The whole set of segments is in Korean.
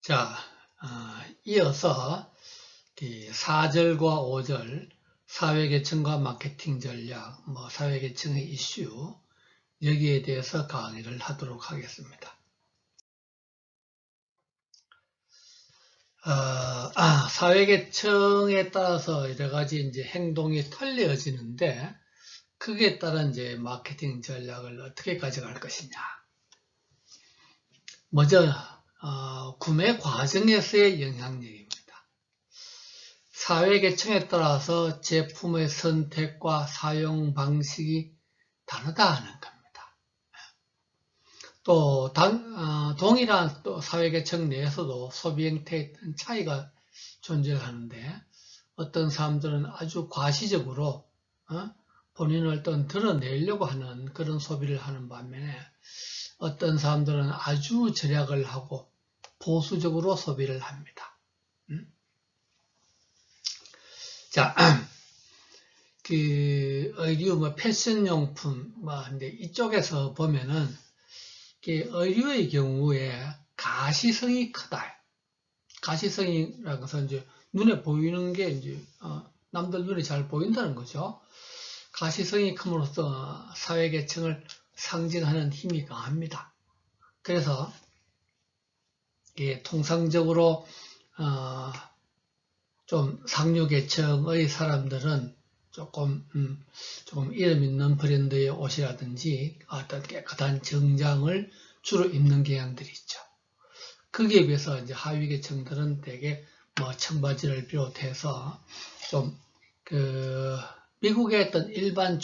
자, 이어서 4절과 5절 사회계층과 마케팅 전략, 사회계층의 이슈 여기에 대해서 강의를 하도록 하겠습니다. 사회계층에 따라서 여러 가지 이제 행동이 틀려지는데 그에 따라 이제 마케팅 전략을 어떻게 가져갈 것이냐. 먼저 구매 과정에서의 영향력입니다. 사회계층에 따라서 제품의 선택과 사용 방식이 다르다는 겁니다. 또 동일한 또 사회계층 내에서도 소비 형태에 차이가 존재하는데 어떤 사람들은 아주 과시적으로 본인을 드러내려고 하는 그런 소비를 하는 반면에 어떤 사람들은 아주 절약을 하고 보수적으로 소비를 합니다. 자, 의류, 패션용품, 근데 이쪽에서 보면은, 의류의 경우에 가시성이 크다. 가시성이라는 것은 이제 눈에 보이는 게 이제, 남들 눈에 잘 보인다는 거죠. 가시성이 큼으로써 사회계층을 상징하는 힘이 강합니다. 그래서, 통상적으로, 좀 상류계층의 사람들은 조금 이름 있는 브랜드의 옷이라든지 어떤 깨끗한 정장을 주로 입는 경향들이 있죠. 거기에 비해서 이제 하위계층들은 대개 청바지를 비롯해서 좀 미국의 어떤 일반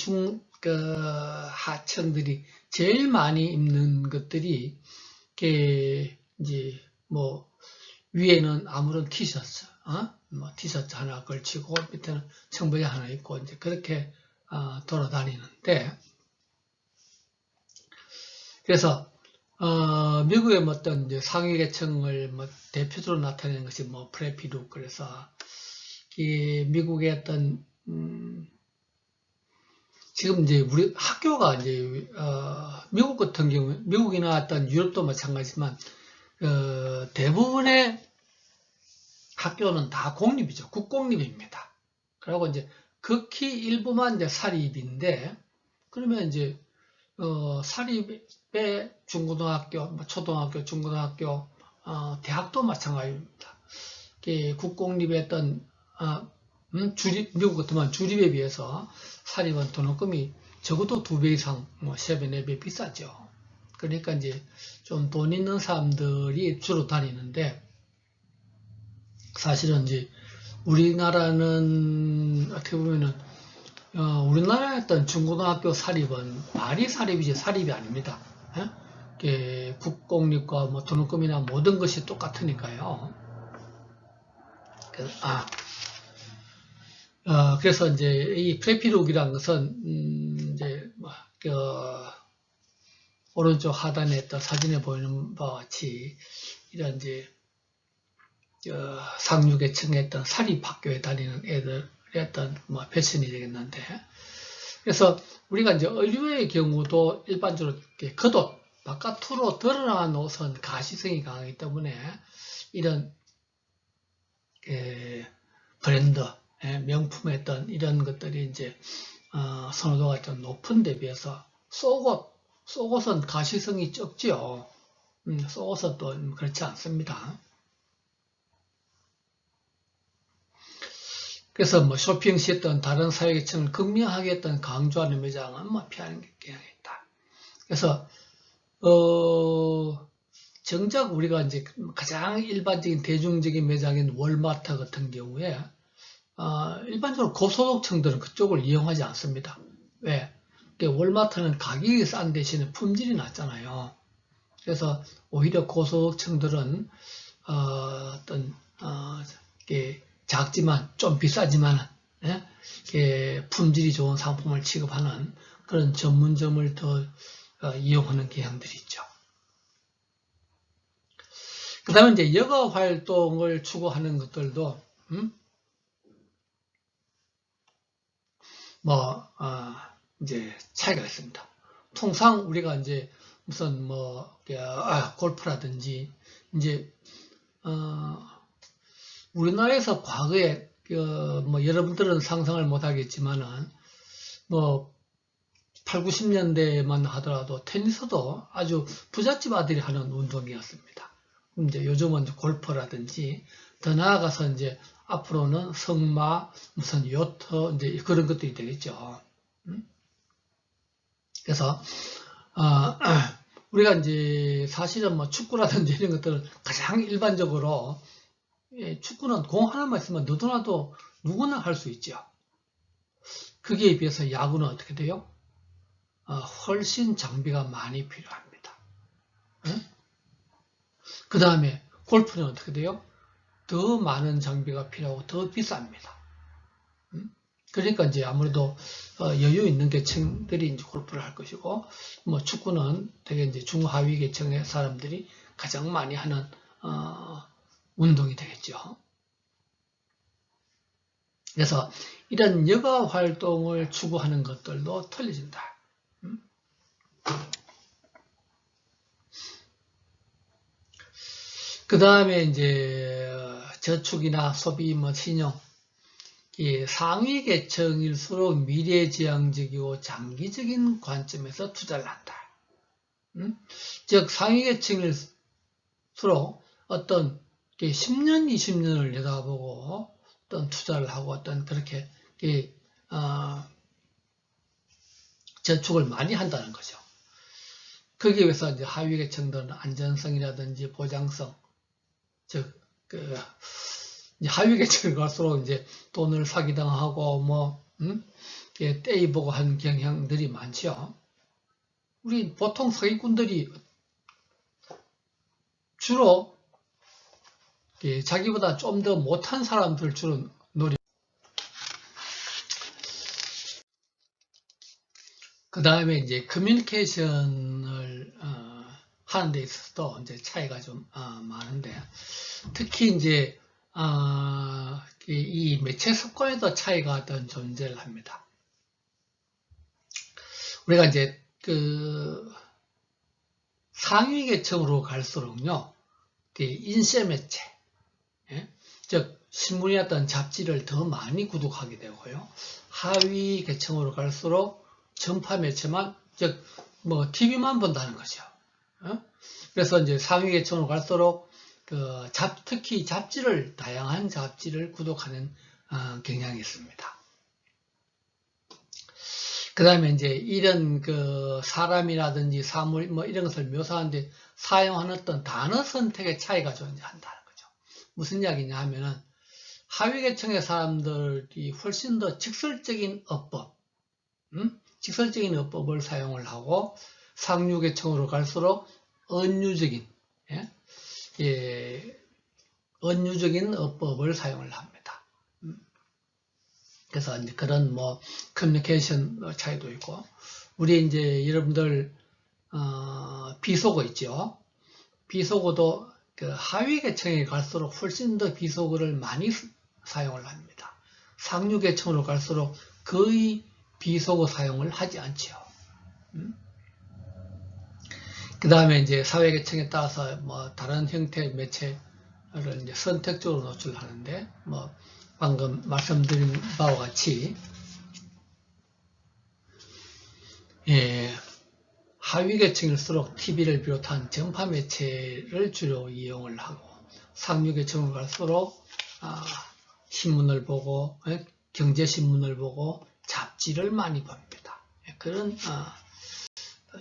하층들이 제일 많이 입는 것들이 이제 위에는 아무런 티셔츠, 티셔츠 하나 걸치고 밑에는 청바지 하나 입고 이제 그렇게 돌아다니는데, 그래서 미국의 어떤 이제 상위 계층을 대표적으로 나타내는 것이 프레피룩. 그래서 미국의 어떤 지금 이제 우리 학교가 이제 미국 같은 경우, 미국이나 어떤 유럽도 마찬가지지만 대부분의 학교는 다 공립이죠. 국공립입니다. 그리고 이제 극히 일부만 이제 사립인데, 그러면 이제 사립의 중고등학교, 초등학교, 중고등학교, 대학도 마찬가지입니다. 국공립의 어떤 미국 같으면 주립에 비해서 사립은 등록금이 적어도 2배 이상, 3배, 4배 비싸죠. 그러니까 이제 좀 돈 있는 사람들이 주로 다니는데, 사실은 이제 우리나라는 어떻게 보면은 우리나라의 어떤 중고등학교 사립은 말이 사립이지 사립이 아닙니다. 국공립과 등록금이나 모든 것이 똑같으니까요. 그래서 이제 이 프레피룩이라는 것은 이제 오른쪽 하단에 있던 사진에 보이는 바와 같이 이런 이제 상류계층에 있던 사립학교에 다니는 애들의 어떤 패션이 되겠는데, 그래서 우리가 이제 의류의 경우도 일반적으로 겉옷, 바깥으로 드러난 옷은 가시성이 강하기 때문에 이런 브랜드, 명품의 어떤 이런 것들이 이제 선호도가 좀 높은 데 비해서 속옷은 가시성이 적지요. 속옷은 또 그렇지 않습니다. 그래서 쇼핑 시 어떤 다른 사회계층을 극명하게 강조하는 매장은 피하는 게 경향이 있다. 그래서 정작 우리가 이제 가장 일반적인 대중적인 매장인 월마트 같은 경우에 일반적으로 고소득층들은 그쪽을 이용하지 않습니다. 왜? 월마트는 가격이 싼 대신에 품질이 낮잖아요. 그래서 오히려 고소득층들은 작지만 좀 비싸지만 품질이 좋은 상품을 취급하는 그런 전문점을 더 이용하는 경향들이 있죠. 그 다음에 이제 여가 활동을 추구하는 것들도 이제 차이가 있습니다. 통상 우리가 이제 무슨 골프라든지 이제 우리나라에서 과거에 뭐 여러분들은 상상을 못하겠지만은 뭐 8, 90년대만 하더라도 테니스도 아주 부잣집 아들이 하는 운동이었습니다. 이제 요즘은 골프라든지 더 나아가서 이제 앞으로는 승마, 무슨 요트 이제 그런 것들이 되겠죠. 그래서 우리가 이제 사실은 뭐 축구라든지 이런 것들은 가장 일반적으로 축구는 공 하나만 있으면 누구나도 누구나 할 수 있죠. 거기에 비해서 야구는 어떻게 돼요? 훨씬 장비가 많이 필요합니다. 그 다음에 골프는 어떻게 돼요? 더 많은 장비가 필요하고 더 비쌉니다. 그러니까 이제 아무래도 여유 있는 계층들이 이제 골프를 할 것이고, 뭐 축구는 되게 이제 중하위 계층의 사람들이 가장 많이 하는 운동이 되겠죠. 그래서 이런 여가 활동을 추구하는 것들도 틀려진다. 그 다음에 이제 저축이나 소비, 뭐 신용, 상위 계층일수록 미래지향적이고 장기적인 관점에서 투자를 한다. 즉 상위 계층일수록 어떤 10년, 20년을 내다보고 어떤 투자를 하고 어떤 그렇게 저축을 많이 한다는 거죠. 거기에 비해서 이제 하위 계층들은 안전성이라든지 보장성, 즉 하위 계층을 갈수록 이제 돈을 사기당하고 뭐 떼이보고 하는 경향들이 많죠. 우리 보통 사기꾼들이 주로 자기보다 좀 더 못한 사람들 주로 노리. 그 다음에 이제 커뮤니케이션을 하는 데 있어서도 이제 차이가 좀 많은데, 특히 이제 이 매체 습관에도 차이가 어떤 존재를 합니다. 우리가 이제 상위 계층으로 갈수록요, 인쇄 매체, 즉 신문이나 어떤 잡지를 더 많이 구독하게 되고요. 하위 계층으로 갈수록 전파 매체만, 즉 뭐 TV만 본다는 거죠. 그래서 이제 상위 계층으로 갈수록 특히 잡지를, 다양한 잡지를 구독하는 경향이 있습니다. 그 다음에 이제 이런 사람이라든지 사물 뭐 이런 것을 묘사하는데 사용하는 어떤 단어 선택의 차이가 존재한다는 거죠. 무슨 이야기냐 하면은 하위 계층의 사람들이 훨씬 더 직설적인 어법, 직설적인 어법을 사용을 하고, 상류 계층으로 갈수록 은유적인, 은유적인 어법을 사용을 합니다. 그래서 이제 그런 뭐 커뮤니케이션 차이도 있고, 우리 이제 여러분들 비속어 있죠. 비속어도 하위 계층에 갈수록 훨씬 더 비속어를 많이 사용을 합니다. 상류 계층으로 갈수록 거의 비속어 사용을 하지 않죠. 그 다음에 이제 사회 계층에 따라서 뭐 다른 형태의 매체를 이제 선택적으로 노출하는데, 뭐 방금 말씀드린 바와 같이 하위 계층일수록 TV를 비롯한 전파 매체를 주로 이용을 하고, 상류 계층으로 갈수록 신문을 보고, 경제신문을 보고 잡지를 많이 봅니다. 그런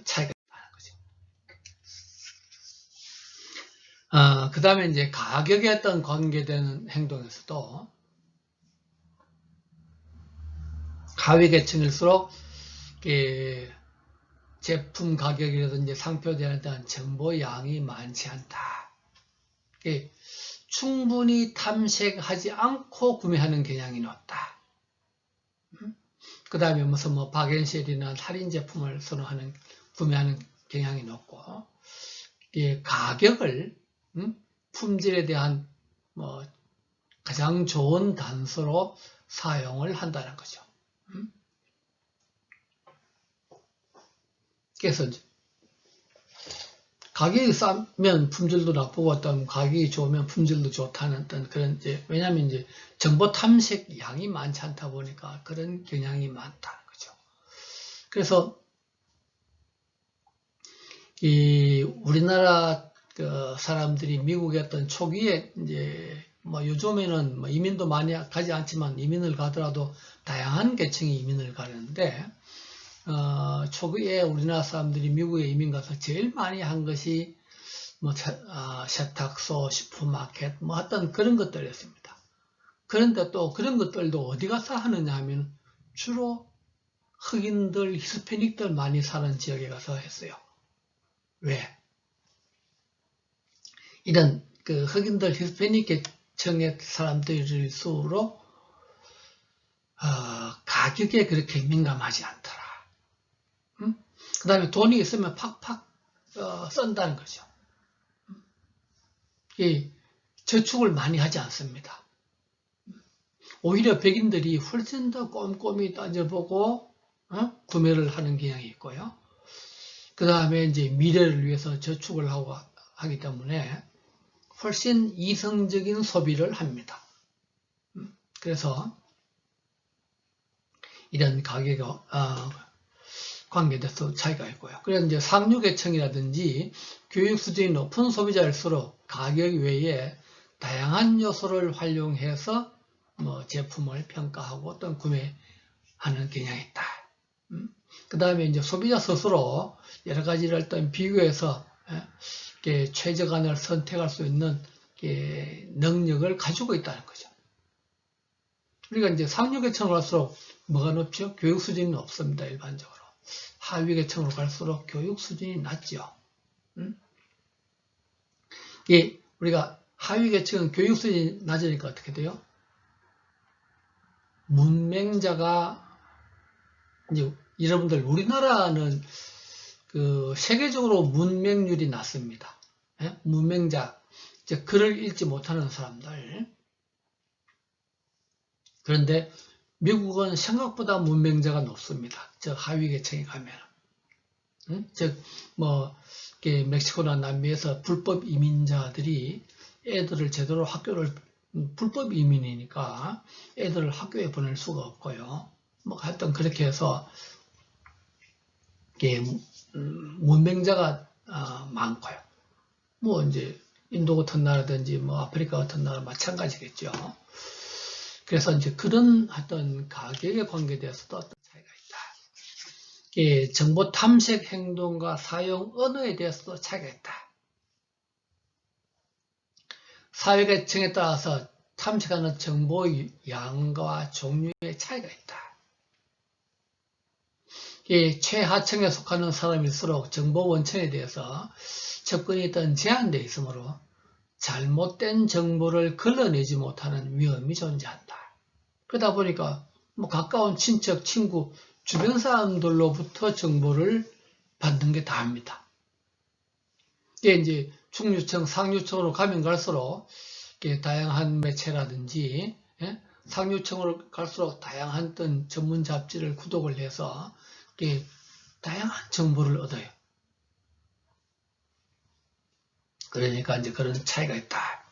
차이가 있다는 거죠. 그 다음에 이제 가격에 어떤 관계되는 행동에서도 하위 계층일수록 제품 가격이라든지 상표에 대한 정보량이 많지 않다. 충분히 탐색하지 않고 구매하는 경향이 높다. 그 다음에 무슨 뭐 박앤셀이나 할인 제품을 선호하는, 구매하는 경향이 높고, 가격을 품질에 대한 뭐 가장 좋은 단서로 사용을 한다는 거죠. 그래서 가격이 싸면 품질도 나쁘고 어떤 가격이 좋으면 품질도 좋다는 어떤 그런 이제 왜냐하면 이제 정보 탐색 양이 많지 않다 보니까 그런 경향이 많다는 거죠. 그래서 이 우리나라 그 사람들이 미국에 어떤 초기에 이제 뭐 요즘에는 뭐 이민도 많이 가지 않지만 이민을 가더라도 다양한 계층이 이민을 가는데 초기에 우리나라 사람들이 미국에 이민 가서 제일 많이 한 것이 뭐 세탁소, 슈퍼마켓 뭐 어떤 그런 것들이었습니다. 그런데 또 그런 것들도 어디 가서 하느냐 하면 주로 흑인들, 히스패닉들 많이 사는 지역에 가서 했어요. 왜? 이런 그 흑인들 히스패닉 계층의 사람들일수록 가격에 그렇게 민감하지 않더라. 그 다음에 돈이 있으면 팍팍 쓴다는 거죠. 저축을 많이 하지 않습니다. 오히려 백인들이 훨씬 더 꼼꼼히 따져보고 구매를 하는 경향이 있고요. 그 다음에 이제 미래를 위해서 저축을 하기 때문에 훨씬 이성적인 소비를 합니다. 그래서 이런 가격 관계에 대해서 차이가 있고요. 그래서 이제 상류 계층이라든지 교육 수준이 높은 소비자일수록 가격 외에 다양한 요소를 활용해서 뭐 제품을 평가하고 어떤 구매하는 경향이 있다. 그 다음에 이제 소비자 스스로 여러 가지를 일단 비교해서 최저간을 선택할 수 있는 능력을 가지고 있다는 거죠. 우리가 이제 상류 계층으로 갈수록 뭐가 높죠? 교육 수준이 높습니다. 일반적으로. 하위 계층으로 갈수록 교육 수준이 낮죠. 우리가 하위 계층은 교육 수준이 낮으니까 어떻게 돼요? 문맹자가 이제 여러분들 우리나라는 그 세계적으로 문맹률이 낮습니다. 문맹자, 이제 글을 읽지 못하는 사람들. 그런데 미국은 생각보다 문맹자가 높습니다. 저 하위 계층에 가면. 즉, 뭐, 멕시코나 남미에서 불법 이민자들이 애들을 제대로 불법 이민이니까 애들을 학교에 보낼 수가 없고요. 뭐, 하여튼 그렇게 해서, 문맹자가 많고요. 뭐, 이제, 인도 같은 나라든지, 뭐, 아프리카 같은 나라 마찬가지겠죠. 그래서 이제 그런 어떤 가격의 관계에 대해서도 어떤 차이가 있다. 정보 탐색 행동과 사용 언어에 대해서도 차이가 있다. 사회계층에 따라서 탐색하는 정보의 양과 종류의 차이가 있다. 최하층에 속하는 사람일수록 정보 원천에 대해서 접근이 어떤 제한되어 있으므로 잘못된 정보를 걸러내지 못하는 위험이 존재한다. 그러다 보니까 뭐 가까운 친척, 친구, 주변 사람들로부터 정보를 받는 게 다입니다. 이게 이제 중류층, 상류층으로 가면 갈수록 다양한 매체라든지 상류층으로 갈수록 다양한 어떤 전문 잡지를 구독을 해서 다양한 정보를 얻어요. 그러니까 이제 그런 차이가 있다.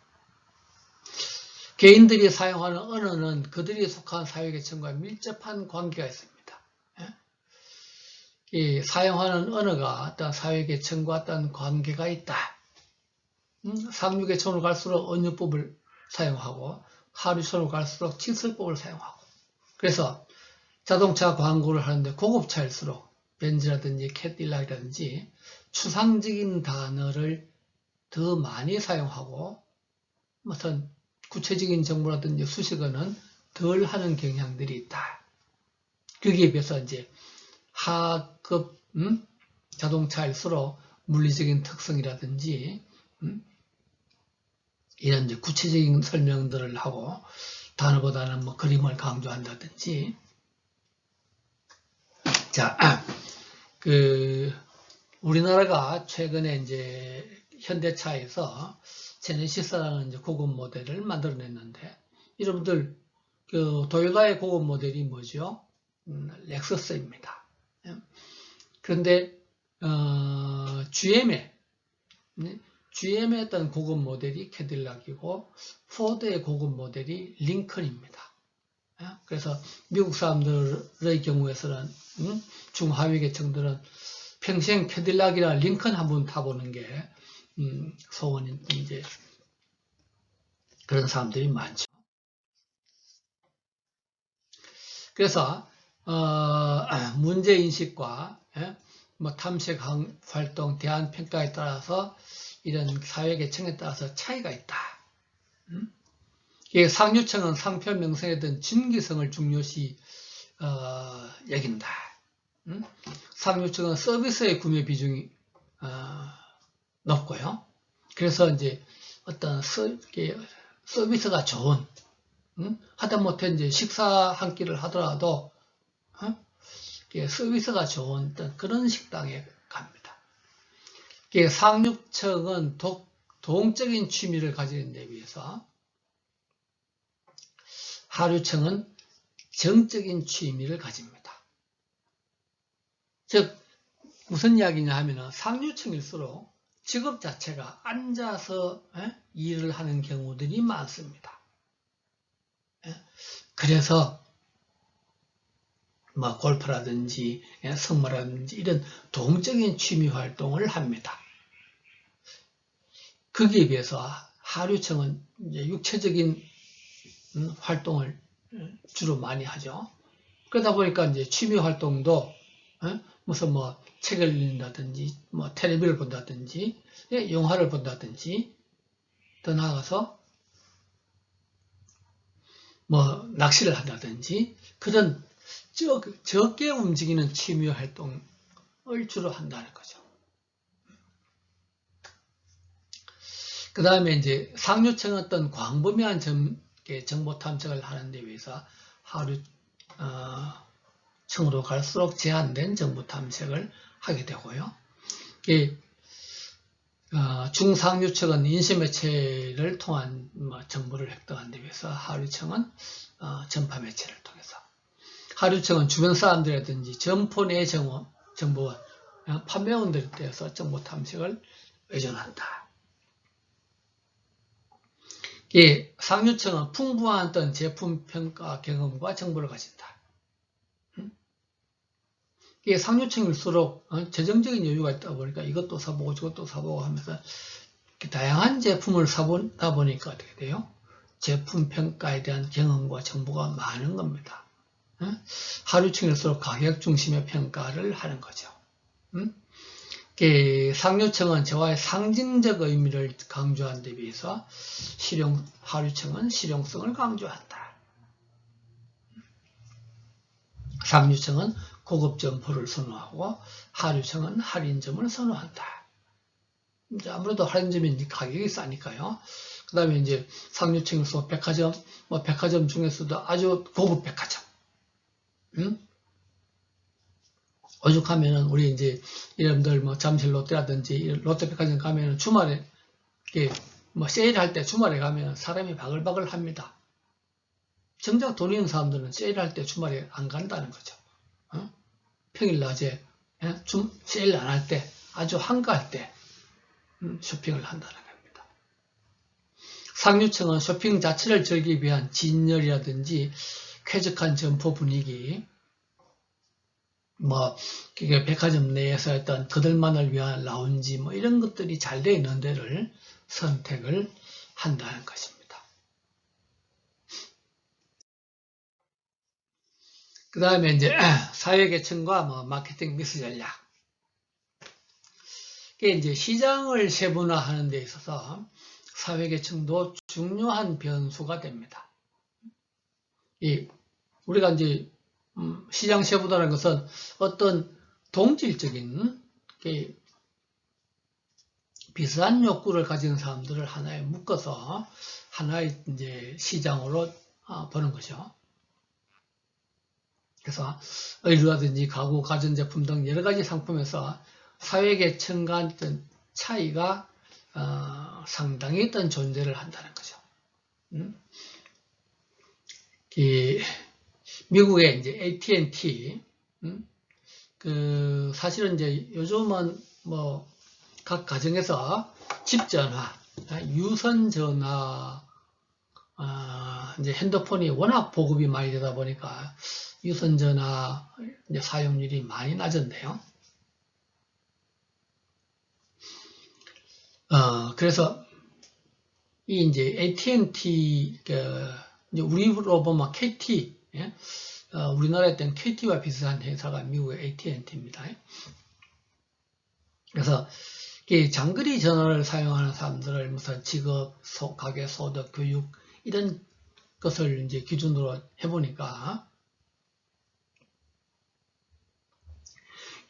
개인들이 사용하는 언어는 그들이 속한 사회계층과 밀접한 관계가 있습니다. 이 사용하는 언어가 어떤 사회계층과 어떤 관계가 있다. 상류계층으로 갈수록 언어법을 사용하고 하류층으로 갈수록 치설법을 사용하고 그래서 자동차 광고를 하는데 고급차일수록 벤츠라든지 캐딜락이라든지 추상적인 단어를 더 많이 사용하고 어떤 구체적인 정보라든지 수식어는 덜 하는 경향들이 있다. 거기에 비해서 이제 하급 자동차일수록 물리적인 특성이라든지 이런 이제 구체적인 설명들을 하고 단어보다는 뭐 그림을 강조한다든지 자, 우리나라가 최근에 이제 현대차에서 제네시스라는 이제 고급 모델을 만들어냈는데, 여러분들, 도요타의 고급 모델이 뭐죠? 렉서스입니다. 그런데, GM의 GM의 어떤 고급 모델이 캐딜락이고 포드의 고급 모델이 링컨입니다. 그래서 미국 사람들의 경우에서는 중하위 계층들은 평생 캐딜락이나 링컨 한번 타보는 게 소원인 이제 그런 사람들이 많죠. 그래서 문제 인식과 뭐 탐색 활동, 대안 평가에 따라서 이런 사회 계층에 따라서 차이가 있다. 상류층은 상표 명성에 대한 진기성을 중요시 여긴다. 상류층은 서비스의 구매 비중이 높고요. 그래서 이제 어떤 서비스가 좋은 하다못해 이제 식사 한 끼를 하더라도 서비스가 좋은 어떤 그런 식당에 갑니다. 상류층은 동적인 취미를 가지는 데 비해서 하류층은 정적인 취미를 가집니다. 즉 무슨 이야기냐 하면 상류층일수록 직업 자체가 앉아서 일을 하는 경우들이 많습니다. 그래서 뭐 골프라든지 승마라든지 이런 동적인 취미 활동을 합니다. 거기에 비해서 하류층은 이제 육체적인 활동을 주로 많이 하죠. 그러다 보니까 이제 취미 활동도 무슨 뭐 책을 읽는다든지 뭐 텔레비를 본다든지 영화를 본다든지 더 나아가서 뭐 낚시를 한다든지 그런 적게 움직이는 취미 활동을 주로 한다는 거죠. 그 다음에 이제 상류층은 어떤 광범위한 정보 탐색을 하는 데 위해서 하류층으로 갈수록 제한된 정보 탐색을 하게 되고요. 중상류층은 인쇄매체를 통한 정보를 획득하는 데 위해서 하류층은 전파 매체를 통해서 하류층은 주변 사람들이라든지 점포 내 정보원, 판매원들에 대해서 정보 탐색을 의존한다. 상류층은 풍부한 어떤 제품 평가 경험과 정보를 가진다. 상류층일수록 재정적인 여유가 있다 보니까 이것도 사보고 저것도 사보고 하면서 다양한 제품을 사보다 보니까 어떻게 돼요? 제품 평가에 대한 경험과 정보가 많은 겁니다. 하류층일수록 가격 중심의 평가를 하는 거죠. 상류층은 저와의 상징적 의미를 강조하는 데 비해서 하류층은 실용성을 강조한다. 상류층은 고급 점포를 선호하고 하류층은 할인점을 선호한다. 이제 아무래도 할인점이 가격이 싸니까요. 그 다음에 이제 상류층에서 백화점, 백화점 중에서도 아주 고급 백화점. 오죽하면은 우리 이제 여러분들 잠실 롯데라든지 롯데백화점 가면은 주말에 세일할 때 주말에 가면 사람이 바글바글 합니다. 정작 돈 있는 사람들은 세일할 때 주말에 안 간다는 거죠. 평일 낮에 세일 안 할 때 아주 한가할 때 쇼핑을 한다는 겁니다. 상류층은 쇼핑 자체를 즐기기 위한 진열이라든지 쾌적한 점포 분위기, 백화점 내에서 어떤 그들만을 위한 라운지 이런 것들이 잘 되어 있는 데를 선택을 한다는 것입니다. 그 다음에 이제 사회계층과 마케팅 미스 전략. 이게 이제 시장을 세분화하는 데 있어서 사회계층도 중요한 변수가 됩니다. 우리가 이제 시장 세분화라는 것은 어떤 동질적인 비슷한 욕구를 가진 사람들을 하나에 묶어서 하나의 이제 시장으로 보는 거죠. 그래서 의류라든지 가구, 가전제품 등 여러 가지 상품에서 사회계층 간 어떤 차이가 상당히 어떤 존재를 한다는 거죠. 미국의 이제 AT&T, 사실은 이제 요즘은 각 가정에서 집전화, 유선전화, 이제 핸드폰이 워낙 보급이 많이 되다 보니까 유선전화 이제 사용률이 많이 낮은데요. 그래서 이 이제 AT&T, 이제 우리로 보면 KT, 예? 우리나라에 있던 KT와 비슷한 회사가 미국의 AT&T입니다. 그래서 이 장거리 전화를 사용하는 사람들을 무슨 직업, 가계, 소득, 교육 이런 것을 이제 기준으로 해보니까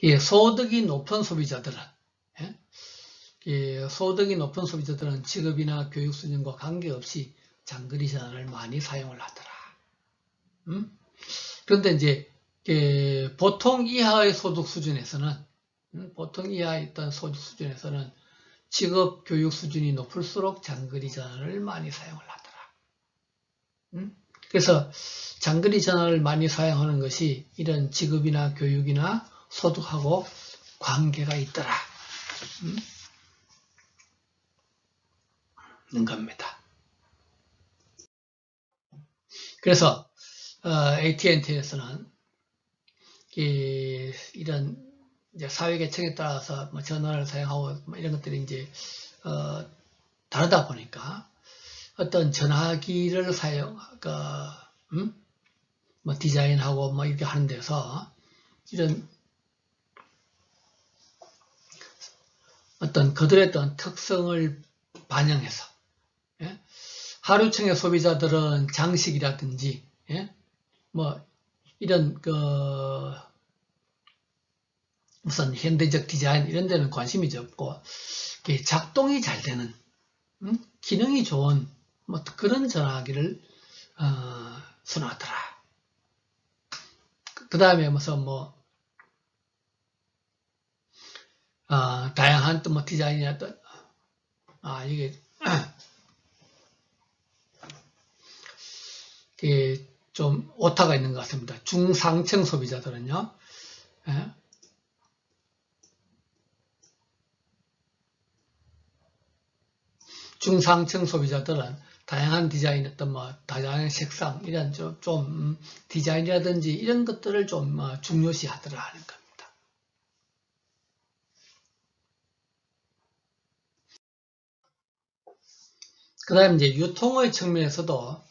이 소득이 높은 소비자들은 소득이 높은 소비자들은 직업이나 교육 수준과 관계없이 장거리 전화를 많이 사용을 하더라. 그런데 이제 보통 이하의 소득 수준에서는 보통 이하에 있던 소득 수준에서는 직업, 교육 수준이 높을수록 장거리 전화를 많이 사용을 하더라. 그래서 장거리 전화를 많이 사용하는 것이 이런 직업이나 교육이나 소득하고 관계가 있더라. 는 겁니다. 그래서 AT&T에서는 이런 이제 사회계층에 따라서 뭐 전화를 사용하고 뭐 이런 것들이 이제 다르다 보니까 어떤 전화기를 뭐 디자인하고 뭐 이렇게 하는 데서 이런 어떤 그들의 어떤 특성을 반영해서 하류층의 소비자들은 장식이라든지 뭐 이런 무슨 현대적 디자인 이런 데는 관심이 적고 작동이 잘 되는 기능이 좋은 뭐 그런 전화기를 선호하더라. 그 다음에 무슨 뭐 다양한 또 뭐 디자인이었던 이게 좀 오타가 있는 것 같습니다. 중상층 소비자들은요. 중상층 소비자들은 다양한 디자인 어떤 뭐 다양한 색상 이런 좀 디자인이라든지 이런 것들을 좀 중요시 하더라 하는 겁니다. 그 다음에 이제 유통의 측면에서도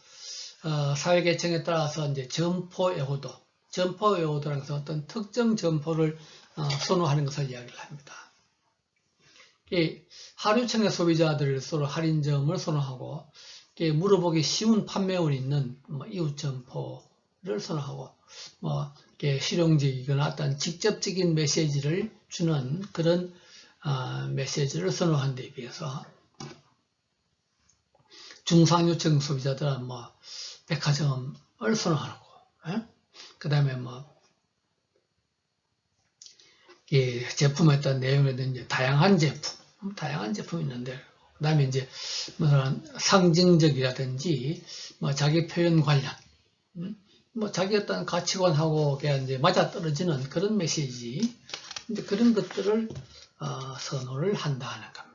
사회계층에 따라서 이제 점포 애호도라는 것은 어떤 특정 점포를 선호하는 것을 이야기를 합니다. 하류층의 소비자들 서로 할인점을 선호하고 물어보기 쉬운 판매원이 있는 뭐 이웃 점포를 선호하고 뭐 실용적이거나 어떤 직접적인 메시지를 주는 그런 메시지를 선호하는 데 비해서 중상류층 소비자들은 뭐 백화점을 선호하고 그 다음에 뭐 제품에 어떤 내용이라든지 다양한 제품이 있는데 그 다음에 이제 무슨 상징적이라든지 뭐 자기 표현 관련 뭐 자기 어떤 가치관하고 이제 맞아떨어지는 그런 메시지 이제 그런 것들을 선호를 한다는 겁니다.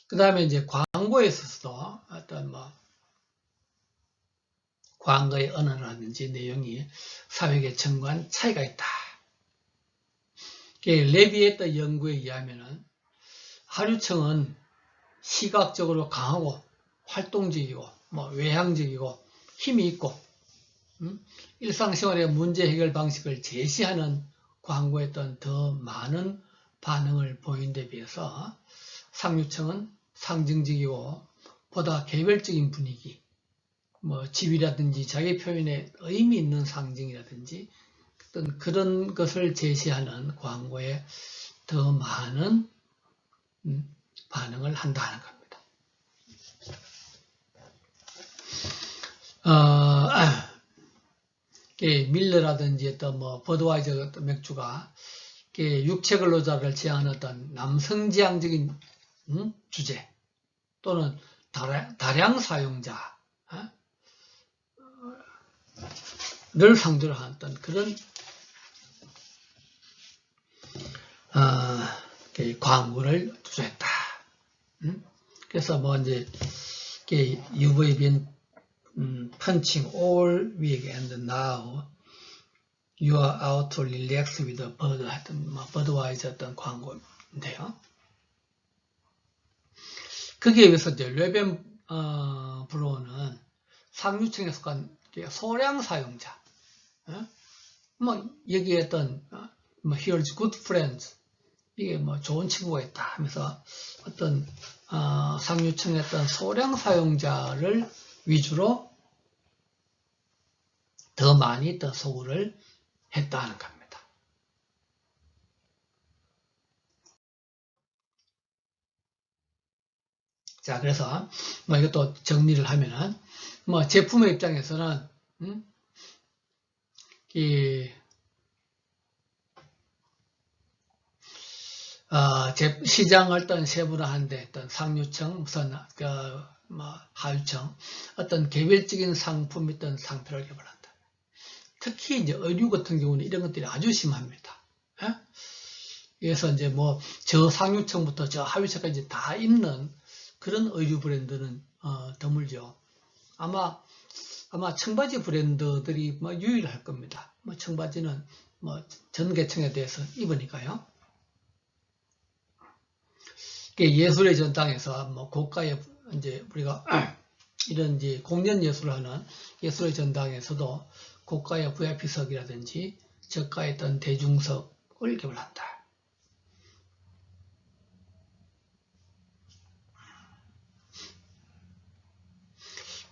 그 다음에 이제 광고에 있어서도 어떤 뭐 광고의 언어라든지 내용이 사회계층과는 차이가 있다. 레비에트 연구에 의하면은 하류층은 시각적으로 강하고 활동적이고 뭐 외향적이고 힘이 있고 일상생활의 문제 해결 방식을 제시하는 광고에 더 많은 반응을 보인 데 비해서 상류층은 상징적이고 보다 개별적인 분위기, 뭐 집이라든지 자기 표현에 의미 있는 상징이라든지 어떤 그런 것을 제시하는 광고에 더 많은 반응을 한다는 겁니다. 밀러라든지 어떤 뭐 버드와이저 맥주가 육체 근로자를 제한하는 어떤 남성지향적인 주제 또는 다량 사용자 를 상대로 하던 그런 광고를 주조했다. 그래서 뭐 이제 you've been punching all week and now you are out to relax with a bird 하여튼 뭐 버드와이저 어떤 광고인데요. 거기에 비해서 이제 레벤 브로우는 상류층에 속한 소량 사용자, 뭐 얘기했던 뭐 here's good friends 이게 뭐 좋은 친구가 있다 하면서 어떤 상류층의 어떤 소량 사용자를 위주로 더 많이 더 소구를 했다는 겁니다. 자, 그래서 뭐 이것도 정리를 하면은 뭐 제품의 입장에서는 시장을 어떤 세분화한데 어떤 상류층, 무슨 뭐 하류층, 어떤 개별적인 상품 어떤 상표를 개발한다. 특히 이제 의류 같은 경우는 이런 것들이 아주 심합니다. 그래서 이제 뭐 저상류층부터 저 하류층까지 다 입는 그런 의류 브랜드는 드물죠. 아마 청바지 브랜드들이 뭐 유일할 겁니다. 뭐 청바지는 뭐 전 계층에 대해서 입으니까요. 예술의 전당에서 뭐 고가의 이제 우리가 이런 이제 공연 예술을 하는 예술의 전당에서도 고가의 VIP석이라든지 저가의 어떤 대중석을 개발한다.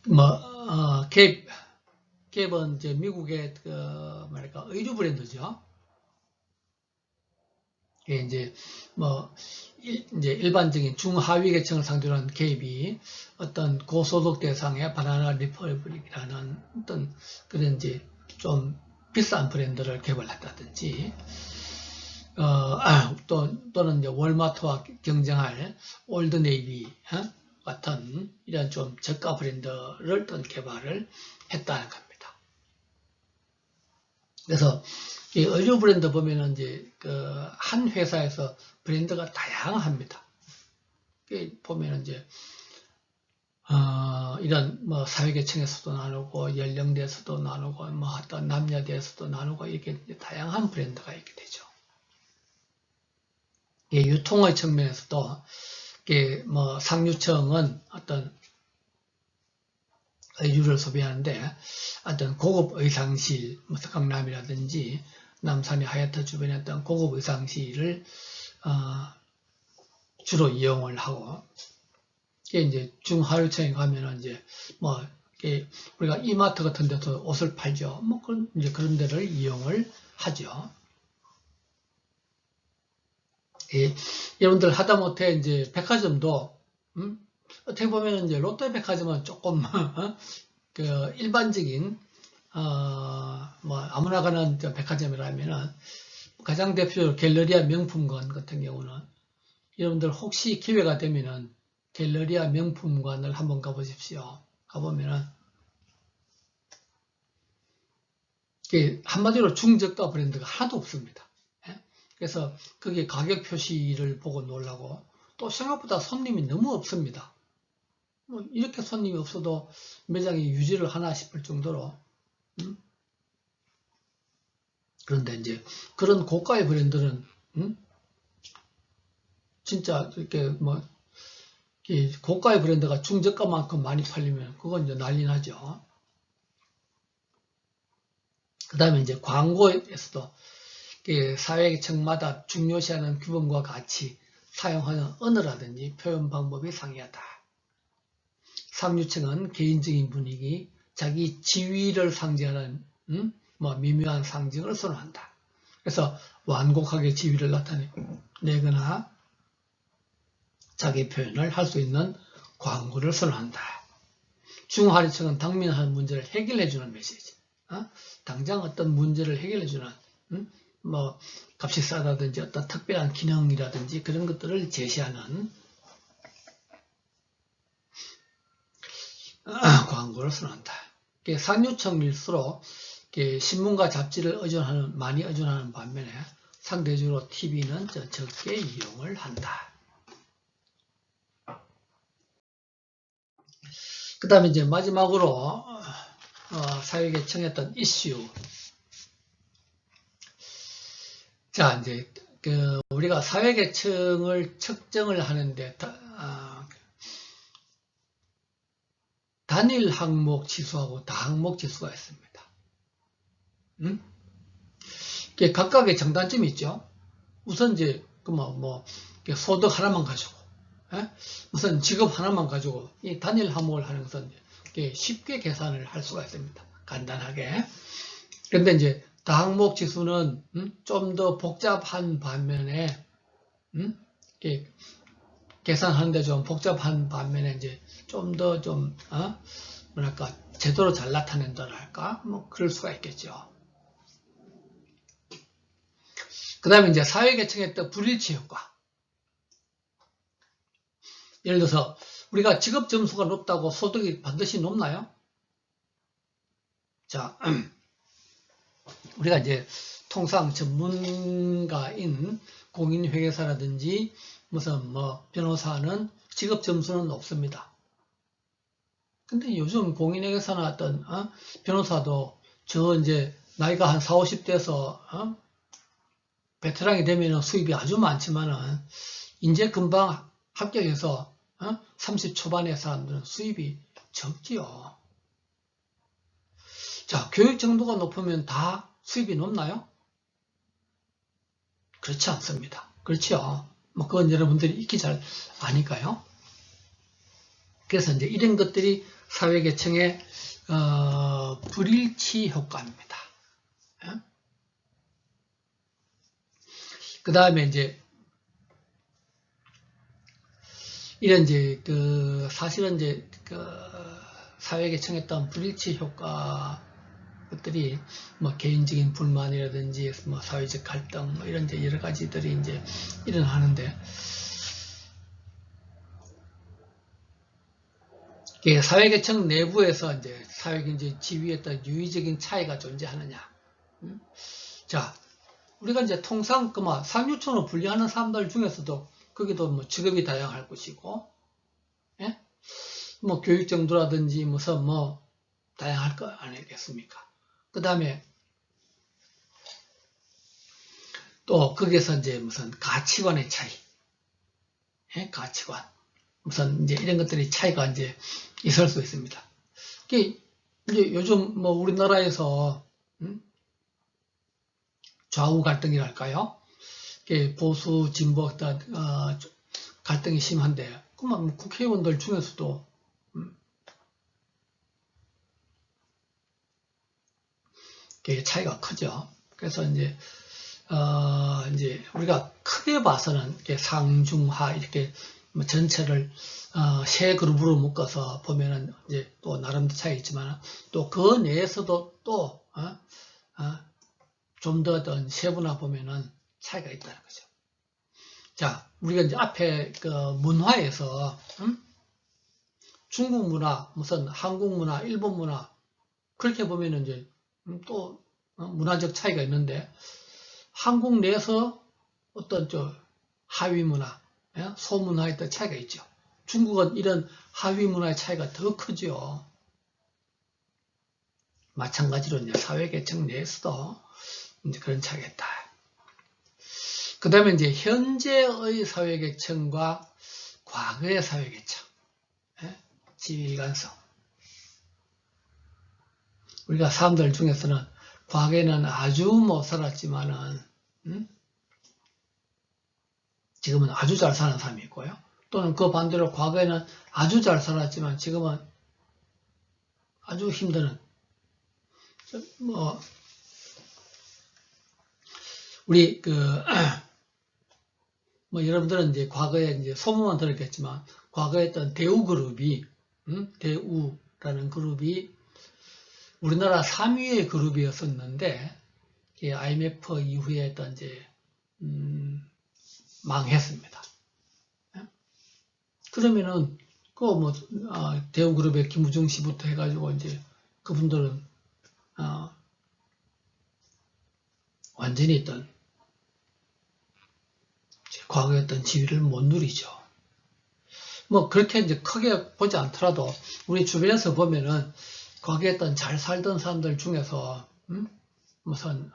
뭐 갭은 이제 미국의 뭐랄까 의류 브랜드죠. 이제 뭐 이제 일반적인 중하위 계층을 상대로 한 갭이 어떤 고소득 대상의 바나나 리퍼블릭이라는 어떤 그런 이제 좀 비싼 브랜드를 개발했다든지 또는 이제 월마트와 경쟁할 올드네이비 같은 이런 좀 저가 브랜드를 또 개발을 했다는 겁니다. 그래서 이 의류 브랜드 보면은 이제 한 회사에서 브랜드가 다양합니다. 보면은 이제 이런 뭐 사회계층에서도 나누고 연령대에서도 나누고 뭐 어떤 남녀대에서도 나누고 이렇게 다양한 브랜드가 있게 되죠. 유통의 측면에서도 뭐 상류층은 어떤 의류를 소비하는데 어떤 고급 의상실, 뭐 강남이라든지 남산의 하얏트 주변에 어떤 고급 의상실을 주로 이용을 하고, 이제 중하류층에 가면은 이제 뭐 우리가 이마트 같은 데서 옷을 팔죠. 뭐 이제 그런 데를 이용을 하죠. 여러분들 하다못해 이제 백화점도 어떻게 보면 이제 롯데백화점은 조금 일반적인 뭐 아무나 가는 백화점이라면은 가장 대표적으로 갤러리아 명품관 같은 경우는 여러분들 혹시 기회가 되면은 갤러리아 명품관을 한번 가보십시오. 가보면은 한마디로 중저가 브랜드가 하나도 없습니다. 그래서 거기에 가격 표시를 보고 놀라고 또 생각보다 손님이 너무 없습니다. 뭐 이렇게 손님이 없어도 매장이 유지를 하나 싶을 정도로 그런데 이제 그런 고가의 브랜드는 진짜 이렇게 뭐 고가의 브랜드가 중저가만큼 많이 팔리면 그건 이제 난리 나죠. 그 다음에 이제 광고에서도 사회계층마다 중요시하는 규범과 가치, 사용하는 언어라든지 표현 방법이 상이하다. 상류층은 개인적인 분위기, 자기 지위를 상징하는 뭐 미묘한 상징을 선호한다. 그래서 완곡하게 지위를 나타내거나 자기 표현을 할 수 있는 광고를 선호한다. 중하류층은 당면한 문제를 해결해주는 메시지. 당장 어떤 문제를 해결해주는 뭐 값이 싸다든지 어떤 특별한 기능이라든지 그런 것들을 제시하는 광고를 선호한다. 상류층일수록 신문과 잡지를 많이 의존하는 반면에 상대적으로 TV는 적게 이용을 한다. 그 다음에 이제 마지막으로 사회계층의 어떤 이슈. 자, 이제 우리가 사회계층을 측정을 하는데 단일 항목 지수하고 다항목 지수가 있습니다. 각각의 장단점이 있죠. 우선 이제 소득 하나만 가지고, 무슨 직업 하나만 가지고 이 단일 항목을 하는 것은 쉽게 계산을 할 수가 있습니다. 간단하게. 그런데 이제 다항목 지수는 좀 더 복잡한 반면에 계산하는데 좀 복잡한 반면에 이제 좀 더 뭐랄까 제대로 잘 나타낸다랄까 뭐 그럴 수가 있겠죠. 그 다음에 이제 사회계층의 또 불일치 효과. 예를 들어서 우리가 직업 점수가 높다고 소득이 반드시 높나요? 자, 우리가 이제 통상 전문가인 공인회계사라든지 무슨 변호사는 직업 점수는 높습니다. 근데 요즘 공인회계사나 어떤 변호사도 이제 나이가 한 40, 50대에서 베테랑이 되면 수입이 아주 많지만은 이제 금방 합격해서 30 초반의 사람들은 수입이 적지요. 자, 교육 정도가 높으면 다 수입이 높나요? 그렇지 않습니다. 그렇죠. 그건 여러분들이 익히 잘 아니까요. 그래서 이제 이런 것들이 사회계층의 불일치 효과입니다. 그 다음에 이제 이런 이제 사실은 이제 사회계층의 어떤 불일치 효과 것들이 개인적인 불만이라든지 사회적 갈등 이런 이제 여러 가지들이 이제 일어나는데 사회계층 내부에서 이제 사회경제 지위에 어떤 유의적인 차이가 존재하느냐. 자, 우리가 이제 통상 상류층으로 분류하는 사람들 중에서도 거기도 직업이 다양할 것이고, 예? 교육 정도라든지 무슨 다양할 거 아니겠습니까? 그 다음에 또 거기에서 이제 무슨 가치관의 차이, 예? 가치관, 무슨 이제 이런 것들이 차이가 이제 있을 수 있습니다. 이제 요즘 우리나라에서 좌우 갈등이랄까요? 보수 진보 갈등이 심한데, 국회의원들 중에서도 차이가 크죠. 그래서 이제 우리가 크게 봐서는 상중하 이렇게 전체를 세 그룹으로 묶어서 보면은 이제 또 나름대로 차이 있지만 또 그 내에서도 또 좀 더 세분화 보면은 차이가 있다는 거죠. 자, 우리가 이제 앞에 문화에서 중국 문화, 무슨 한국 문화, 일본 문화 그렇게 보면은 이제 또 문화적 차이가 있는데 한국 내에서 어떤 하위 문화, 소문화에 따른 차이가 있죠. 중국은 이런 하위 문화의 차이가 더 크죠. 마찬가지로 이제 사회계층 내에서도 이제 그런 차이가 있다. 그 다음에 이제 현재의 사회계층과 과거의 사회계층, 지위일관성. 우리가 사람들 중에서는 과거에는 아주 못 살았지만은 지금은 아주 잘 사는 사람이 있고요. 또는 그 반대로 과거에는 아주 잘 살았지만 지금은 아주 힘드는 우리 여러분들은 이제 과거에 이제 소문만 들었겠지만 과거에 있던 대우그룹이 대우라는 그룹이 우리나라 3위의 그룹이었었는데 IMF 이후에 했던 이제 망했습니다. 그러면은 뭐 대우그룹의 김우중 씨부터 해가지고 이제 그분들은 완전히 있던 과거에 어떤 지위를 못 누리죠. 뭐 그렇게 이제 크게 보지 않더라도 우리 주변에서 보면은 과거에 어떤 잘 살던 사람들 중에서 무슨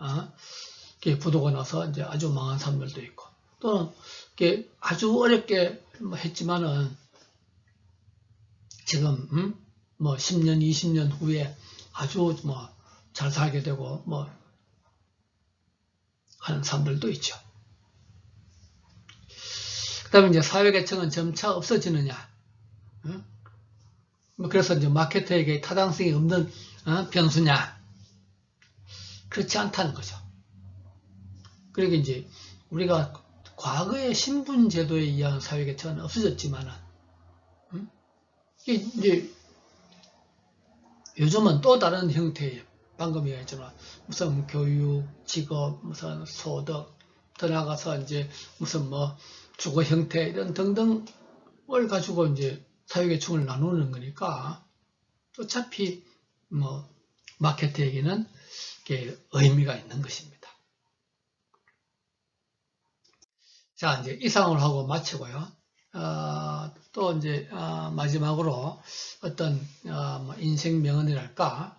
부도가 나서 이제 아주 망한 사람들도 있고, 또는 아주 어렵게 했지만은 지금 뭐 10년, 20년 후에 아주 뭐 잘 살게 되고 뭐 하는 사람들도 있죠. 그 다음에 이제 사회계층은 점차 없어지느냐. 뭐 그래서 이제 마케터에게 타당성이 없는 변수냐. 그렇지 않다는 거죠. 그러니까 이제 우리가 과거의 신분제도에 의한 사회계층은 없어졌지만은, 이제 요즘은 또 다른 형태의, 방금 얘기했지만 무슨 교육, 직업, 무슨 소득, 더 나아가서 이제 무슨 뭐 주거 형태 이런 등등을 가지고 이제 사회계층을 나누는 거니까 어차피 뭐 마케터에게는 의미가 있는 것입니다. 자, 이제 이상을 하고 마치고요. 또 이제 마지막으로 어떤 뭐 인생 명언이랄까,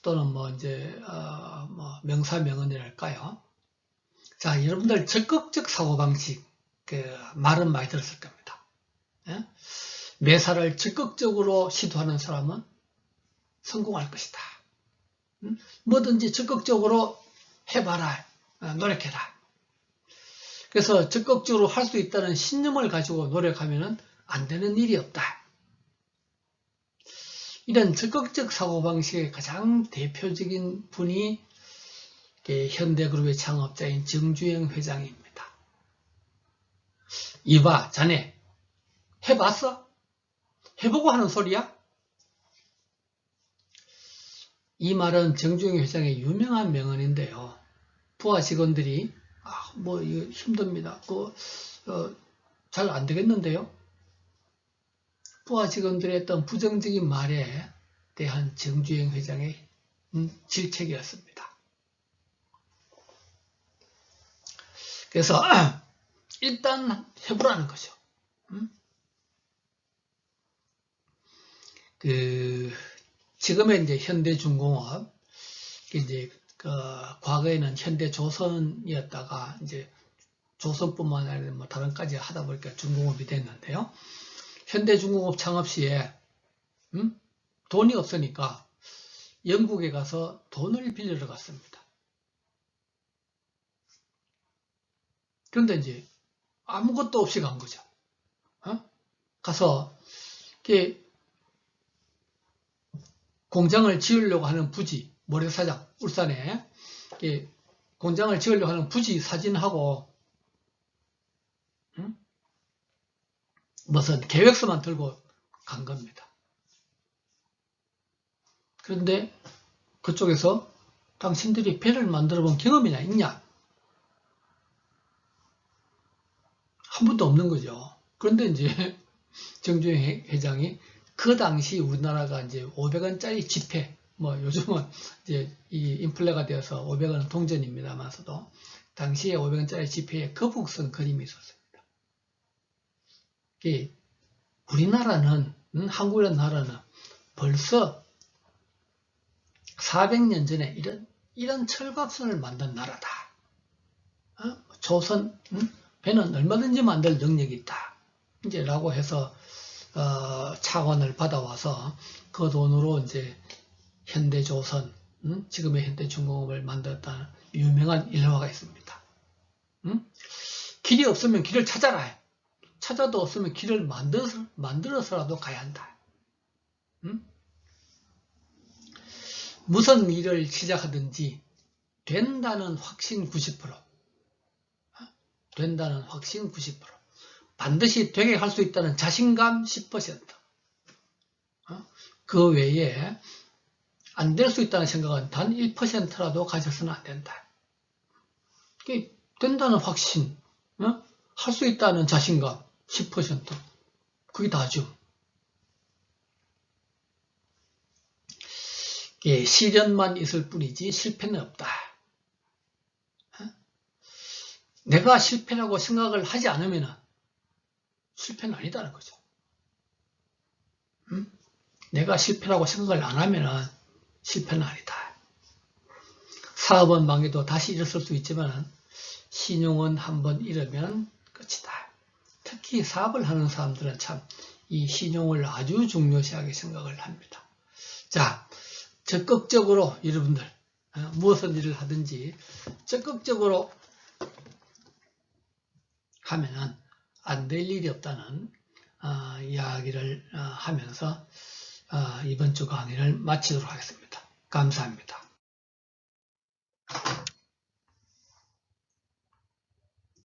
또는 뭐 이제 뭐 명사 명언이랄까요. 자, 여러분들 적극적 사고방식, 말은 많이 들었을 겁니다. 예? 매사를 적극적으로 시도하는 사람은 성공할 것이다. 뭐든지 적극적으로 해봐라, 노력해라. 그래서 적극적으로 할 수 있다는 신념을 가지고 노력하면 안 되는 일이 없다. 이런 적극적 사고방식의 가장 대표적인 분이 현대그룹의 창업자인 정주행 회장입니다. 이봐, 자네 해봤어? 해보고 하는 소리야? 이 말은 정주행 회장의 유명한 명언인데요. 부하 직원들이 뭐 이거 힘듭니다. 잘 안 되겠는데요? 부하 직원들의 어떤 부정적인 말에 대한 정주행 회장의 질책이었습니다. 그래서 일단 해보라는 거죠. 지금의 이제 현대중공업, 이제 과거에는 현대조선이었다가 이제 조선뿐만 아니라 뭐 다른까지 하다 보니까 중공업이 됐는데요. 현대중공업 창업 시에 돈이 없으니까 영국에 가서 돈을 빌리러 갔습니다. 그런데 이제 아무것도 없이 간 거죠. 가서 공장을 지으려고 하는 부지, 모래사장, 울산에 공장을 지으려고 하는 부지 사진하고 무슨 계획서만 들고 간 겁니다. 그런데 그쪽에서 당신들이 배를 만들어 본 경험이나 있냐? 한 번도 없는 거죠. 그런데 이제 정주행 회장이 그 당시 우리나라가 이제 500원짜리 지폐, 뭐 요즘은 이제 이 인플레가 되어서 500원은 동전입니다만서도 당시에 500원짜리 지폐에 거북선 그림이 있었습니다. 우리나라는, 한국이라는 나라는 벌써 400년 전에 이런 철갑선을 만든 나라다. 조선, 배는 얼마든지 만들 능력이 있다. 이제 라고 해서 차관을 받아와서 그 돈으로 이제 현대조선, 지금의 현대중공업을 만들었다는 유명한 일화가 있습니다. 길이 없으면 길을 찾아라. 찾아도 없으면 길을 만들어서라도 가야 한다. 무슨 일을 시작하든지 된다는 확신 90%, 된다는 확신 90%, 반드시 되게 할 수 있다는 자신감 10%, 그 외에 안 될 수 있다는 생각은 단 1%라도 가져서는 안 된다. 된다는 확신, 할 수 있다는 자신감 10%, 그게 다죠. 시련만 있을 뿐이지 실패는 없다. 내가 실패라고 생각을 하지 않으면 실패는 아니다는 거죠. 내가 실패라고 생각을 안 하면 실패는 아니다. 사업은 망해도 다시 일어설 수 있지만 신용은 한번 잃으면 끝이다. 특히 사업을 하는 사람들은 참 이 신용을 아주 중요시하게 생각을 합니다. 자, 적극적으로 여러분들 무엇을 일을 하든지 적극적으로 하면은 안 될 일이 없다는 이야기를 하면서 이번 주 강의를 마치도록 하겠습니다. 감사합니다.